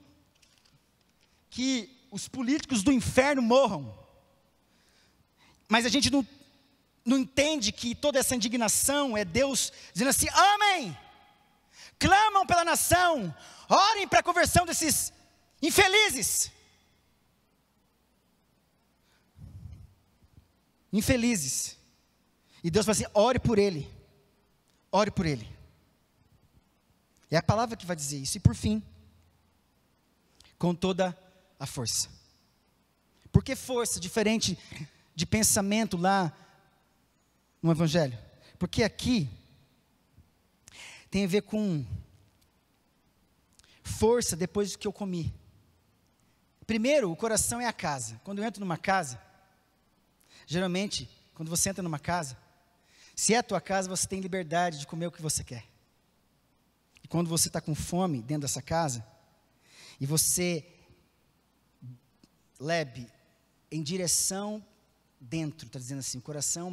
que os políticos do inferno morram. Mas a gente não entende que toda essa indignação é Deus dizendo assim: amém, clamam pela nação, orem para a conversão desses infelizes. Infelizes. E Deus fala assim: ore por ele. Ore por ele. É a palavra que vai dizer isso. E por fim, com toda a força. Por que força? Diferente de pensamento lá no Evangelho. Porque aqui tem a ver com força depois do que eu comi. Primeiro, o coração é a casa. Quando eu entro numa casa, geralmente, quando você entra numa casa, se é a tua casa, você tem liberdade de comer o que você quer. E quando você está com fome dentro dessa casa, e você lebe em direção dentro, está dizendo assim, o coração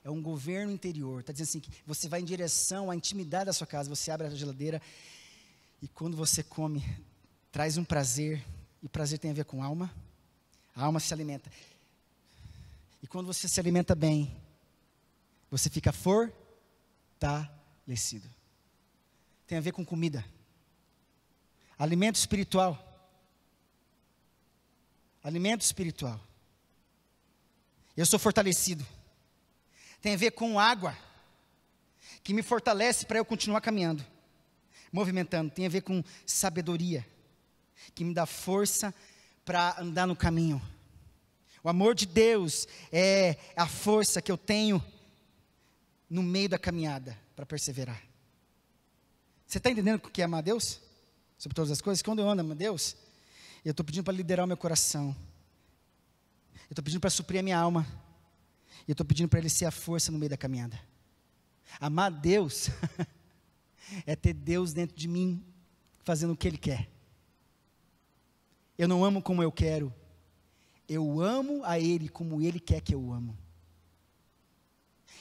é um governo interior, está dizendo assim, que você vai em direção à intimidade da sua casa, você abre a geladeira, e quando você come, traz um prazer, e prazer tem a ver com alma, a alma se alimenta, e quando você se alimenta bem, você fica fortalecido, tem a ver com comida, alimento espiritual, eu sou fortalecido, tem a ver com água, que me fortalece para eu continuar caminhando, movimentando, tem a ver com sabedoria, que me dá força para andar no caminho, o amor de Deus é a força que eu tenho no meio da caminhada, para perseverar. Você está entendendo o que é amar a Deus? Sobre todas as coisas? Quando eu amo a Deus, eu estou pedindo para liderar o meu coração, eu estou pedindo para suprir a minha alma, e eu estou pedindo para Ele ser a força no meio da caminhada. Amar a Deus é ter Deus dentro de mim, fazendo o que Ele quer. Eu não amo como eu quero, eu amo a Ele como Ele quer que eu amo.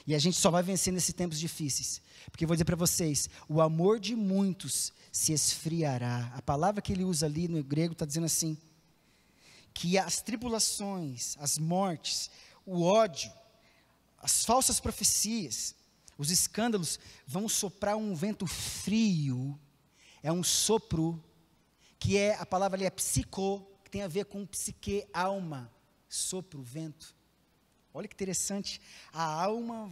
E a gente só vai vencer nesses tempos difíceis. Porque eu vou dizer para vocês, o amor de muitos se esfriará. A palavra que ele usa ali no grego está dizendo assim, que as tribulações, as mortes, o ódio, as falsas profecias, os escândalos vão soprar um vento frio. É um sopro, que é, a palavra ali é psico, que tem a ver com psique, alma, sopro, vento. Olha que interessante, a alma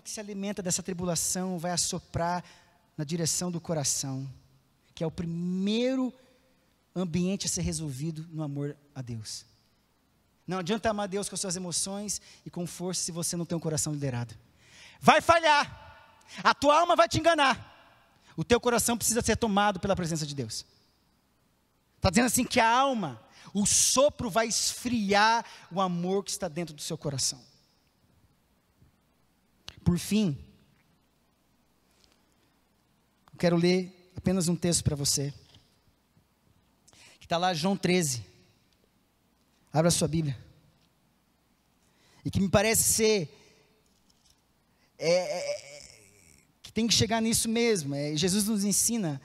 que se alimenta dessa tribulação vai assoprar na direção do coração, que é o primeiro ambiente a ser resolvido no amor a Deus. Não adianta amar Deus com as suas emoções e com força se você não tem um coração liderado. Vai falhar, a tua alma vai te enganar, o teu coração precisa ser tomado pela presença de Deus. Está dizendo assim que a alma, o sopro vai esfriar o amor que está dentro do seu coração. Por fim, eu quero ler apenas um texto para você, que está lá João 13, abra a sua Bíblia, e que me parece ser, que tem que chegar nisso mesmo, Jesus nos ensina,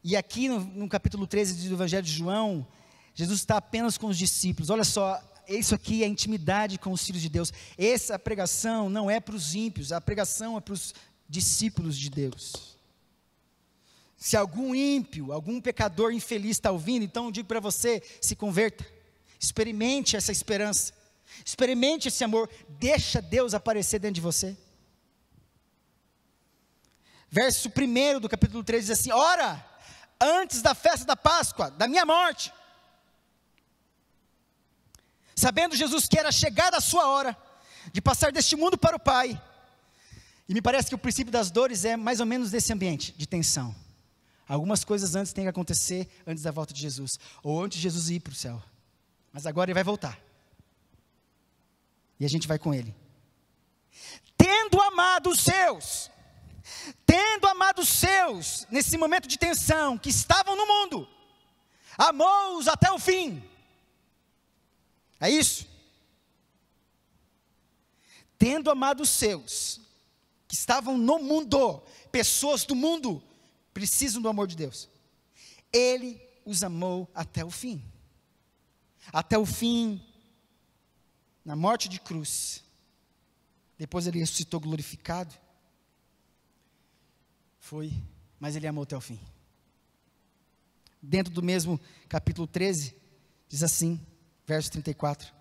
e aqui no capítulo 13 do Evangelho de João, Jesus está apenas com os discípulos. Olha só, isso aqui é a intimidade com os filhos de Deus. Essa pregação não é para os ímpios, a pregação é para os discípulos de Deus. Se algum ímpio, algum pecador infeliz está ouvindo, então eu digo para você, se converta, experimente essa esperança, experimente esse amor, deixa Deus aparecer dentro de você. Verso 1 do capítulo 13 diz assim, ora, antes da festa da Páscoa, da minha morte, sabendo Jesus que era chegada a sua hora, de passar deste mundo para o Pai, e me parece que o princípio das dores é mais ou menos desse ambiente, de tensão, algumas coisas antes têm que acontecer, antes da volta de Jesus, ou antes de Jesus ir para o céu, mas agora ele vai voltar, e a gente vai com ele, tendo amado os seus, nesse momento de tensão, que estavam no mundo, amou-os até o fim. É isso? Tendo amado os seus, que estavam no mundo, pessoas do mundo, precisam do amor de Deus. Ele os amou até o fim. Até o fim, na morte de cruz. Depois ele ressuscitou glorificado. Mas ele amou até o fim. Dentro do mesmo capítulo 13, diz assim, verso 34.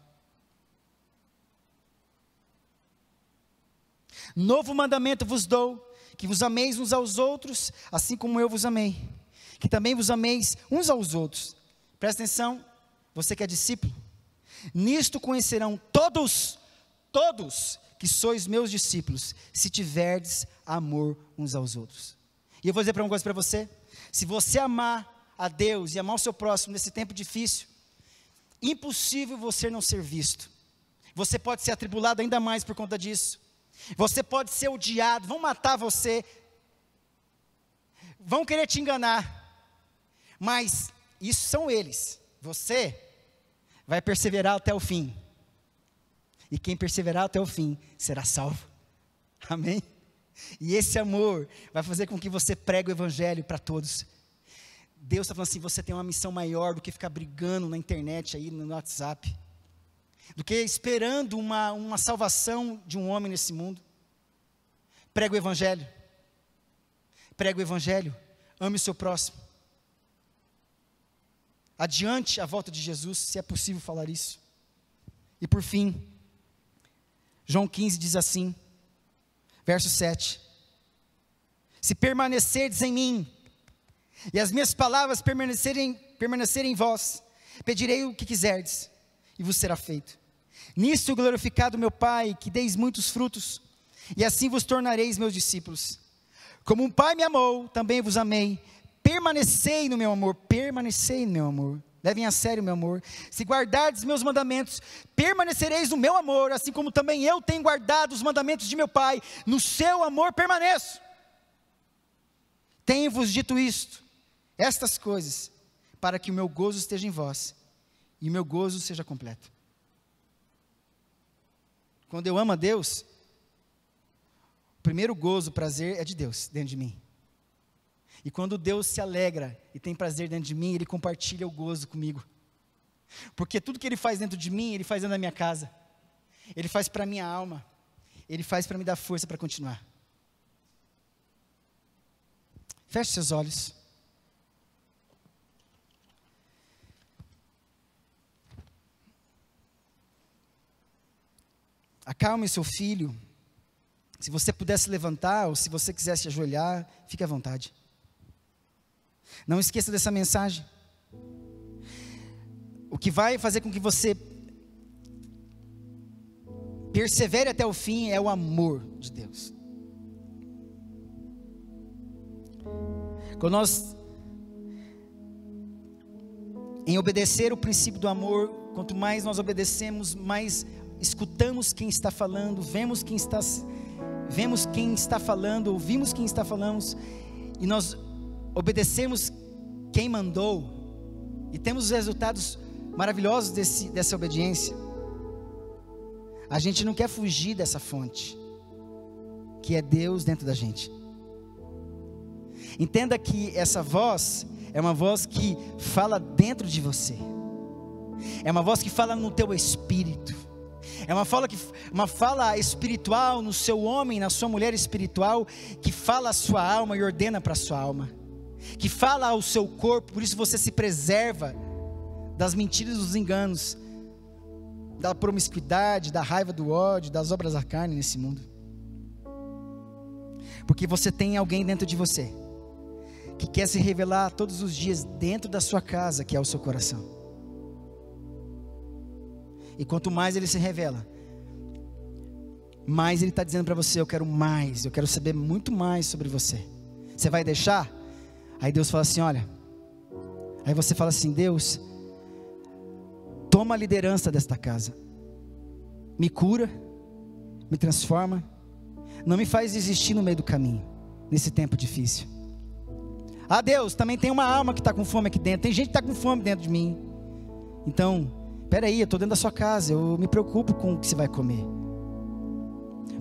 Novo mandamento vos dou, que vos ameis uns aos outros, assim como eu vos amei. Que também vos ameis uns aos outros. Presta atenção, você que é discípulo. Nisto conhecerão todos que sois meus discípulos, se tiverdes amor uns aos outros. E eu vou dizer uma coisa para você, se você amar a Deus e amar o seu próximo nesse tempo difícil, impossível você não ser visto. Você pode ser atribulado ainda mais por conta disso. Você pode ser odiado, vão matar você, vão querer te enganar, mas isso são eles. Você vai perseverar até o fim. E quem perseverar até o fim será salvo. Amém? E esse amor vai fazer com que você pregue o evangelho para todos. Deus está falando assim, você tem uma missão maior do que ficar brigando na internet aí, no WhatsApp, do que esperando uma salvação de um homem nesse mundo. Prega o evangelho. Prega o evangelho. Ame o seu próximo. Adiante a volta de Jesus, se é possível falar isso. E por fim, João 15 diz assim, verso 7. Se permanecerdes em mim, e as minhas palavras permanecerem em vós, pedirei o que quiserdes, e vos será feito. Nisto glorificado meu Pai, que deis muitos frutos, e assim vos tornareis meus discípulos. Como um Pai me amou, também vos amei. Permanecei no meu amor, permanecei no meu amor. Levem a sério o meu amor. Se guardardes meus mandamentos, permanecereis no meu amor, assim como também eu tenho guardado os mandamentos de meu Pai. No seu amor permaneço. Tenho-vos dito isto, estas coisas, para que o meu gozo esteja em vós, e o meu gozo seja completo. Quando eu amo a Deus, o primeiro gozo, prazer é de Deus dentro de mim. E quando Deus se alegra e tem prazer dentro de mim, Ele compartilha o gozo comigo. Porque tudo que Ele faz dentro de mim, Ele faz dentro da minha casa. Ele faz para a minha alma. Ele faz para me dar força para continuar. Feche seus olhos. Acalme seu filho. Se você pudesse levantar, ou se você quisesse ajoelhar, fique à vontade. Não esqueça dessa mensagem. O que vai fazer com que você persevere até o fim é o amor de Deus. Quando nós, em obedecer o princípio do amor, quanto mais nós obedecemos, mais escutamos quem está falando, vemos quem está falando, ouvimos quem está falando, e nós obedecemos quem mandou, e temos os resultados maravilhosos dessa obediência. A gente não quer fugir dessa fonte, que é Deus dentro da gente. Entenda que essa voz é uma voz que fala dentro de você, é uma voz que fala no teu espírito, é uma fala espiritual no seu homem, na sua mulher espiritual, que fala a sua alma e ordena para a sua alma, que fala ao seu corpo. Por isso você se preserva das mentiras e dos enganos, da promiscuidade, da raiva, do ódio, das obras da carne nesse mundo. Porque você tem alguém dentro de você, que quer se revelar todos os dias dentro da sua casa, que é o seu coração. E quanto mais ele se revela, mais ele está dizendo para você: eu quero mais, eu quero saber muito mais sobre você. Você vai deixar? Aí Deus fala assim: olha. Aí você fala assim: Deus, toma a liderança desta casa, me cura, me transforma, não me faz desistir no meio do caminho, nesse tempo difícil. Ah, Deus, também tem uma alma que está com fome aqui dentro, tem gente que está com fome dentro de mim. Então, peraí, eu estou dentro da sua casa, eu me preocupo com o que você vai comer.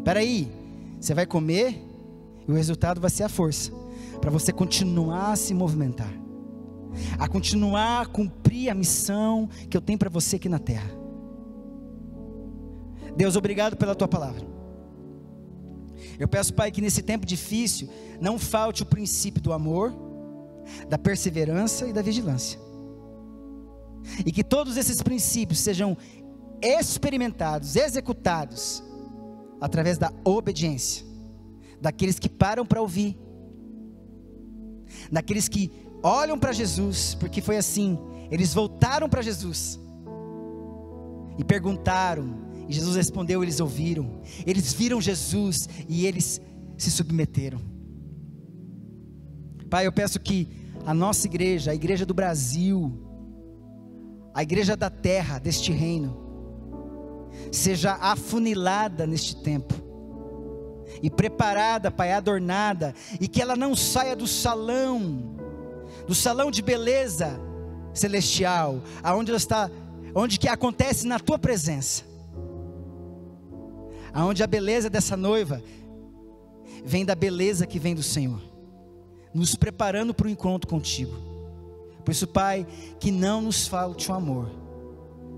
Peraí, você vai comer e o resultado vai ser a força, para você continuar a se movimentar, a continuar a cumprir a missão que eu tenho para você aqui na terra. Deus, obrigado pela tua palavra. Eu peço, Pai, que nesse tempo difícil não falte o princípio do amor, da perseverança e da vigilância, e que todos esses princípios sejam experimentados, executados através da obediência, daqueles que param para ouvir, daqueles que olham para Jesus, porque foi assim, eles voltaram para Jesus e perguntaram, e Jesus respondeu, eles ouviram, eles viram Jesus e eles se submeteram. Pai, eu peço que a nossa igreja, a igreja do Brasil, a igreja da terra, deste reino, seja afunilada neste tempo, e preparada, Pai, adornada, e que ela não saia do salão de beleza celestial, aonde ela está, onde que acontece na tua presença, aonde a beleza dessa noiva vem da beleza que vem do Senhor, nos preparando para o encontro contigo. Por isso, Pai, que não nos falte o amor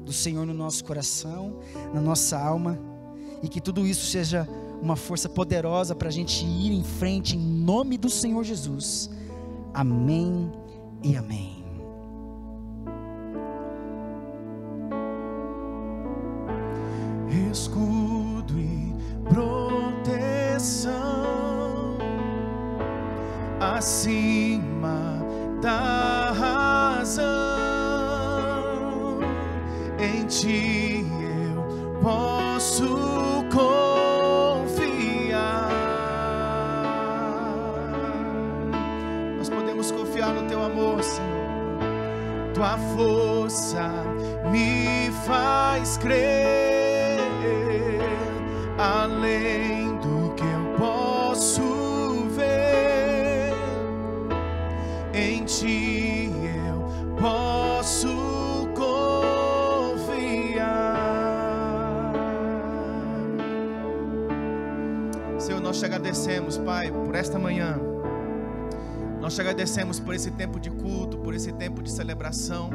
do Senhor no nosso coração, na nossa alma, e que tudo isso seja uma força poderosa para a gente ir em frente, em nome do Senhor Jesus. Amém e amém. Escudo e proteção acima da razão, em ti eu posso confiar. Nós podemos confiar no teu amor, Senhor. Tua força me faz crer além do que eu posso ver. Em ti eu posso confiar. nós te agradecemos, Pai, por esta manhã. Nós te agradecemos por esse tempo de culto, por esse tempo de celebração.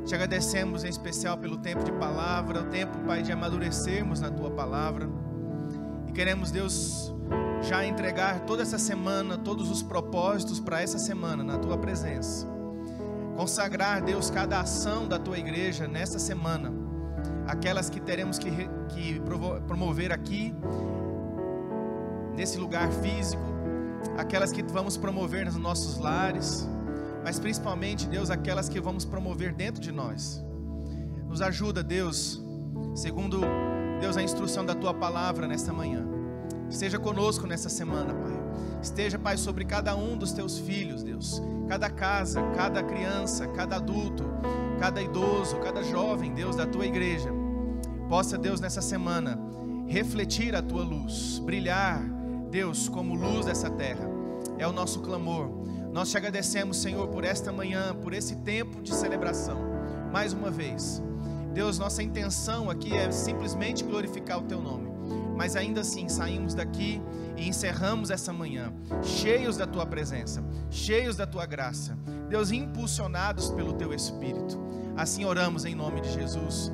Te agradecemos em especial pelo tempo de palavra, o tempo, Pai, de amadurecermos na Tua palavra. E queremos, Deus, já entregar toda essa semana, todos os propósitos para essa semana na Tua presença. Consagrar, Deus, cada ação da Tua igreja nessa semana. Aquelas que teremos que promover aqui, nesse lugar físico. Aquelas que vamos promover nos nossos lares. Mas principalmente, Deus, aquelas que vamos promover dentro de nós. Nos ajuda, Deus, segundo, Deus, a instrução da Tua palavra nesta manhã. Esteja conosco nessa semana, Pai. Esteja, Pai, sobre cada um dos Teus filhos, Deus. Cada casa, cada criança, cada adulto, cada idoso, cada jovem, Deus, da Tua igreja. Possa, Deus, nessa semana, refletir a Tua luz, brilhar, Deus, como luz dessa terra. É o nosso clamor. Nós te agradecemos, Senhor, por esta manhã, por esse tempo de celebração. Mais uma vez, Deus, nossa intenção aqui é simplesmente glorificar o Teu nome. Mas ainda assim, saímos daqui e encerramos essa manhã, cheios da Tua presença, cheios da Tua graça. Deus, impulsionados pelo Teu Espírito. Assim oramos em nome de Jesus.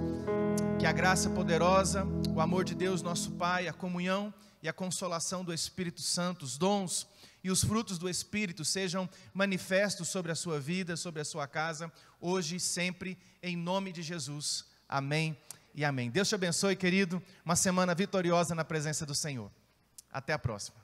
Que a graça poderosa, o amor de Deus, nosso Pai, a comunhão e a consolação do Espírito Santo, os dons e os frutos do Espírito sejam manifestos sobre a sua vida, sobre a sua casa, hoje e sempre, em nome de Jesus. Amém e amém. Deus te abençoe, querido. Uma semana vitoriosa na presença do Senhor. Até a próxima.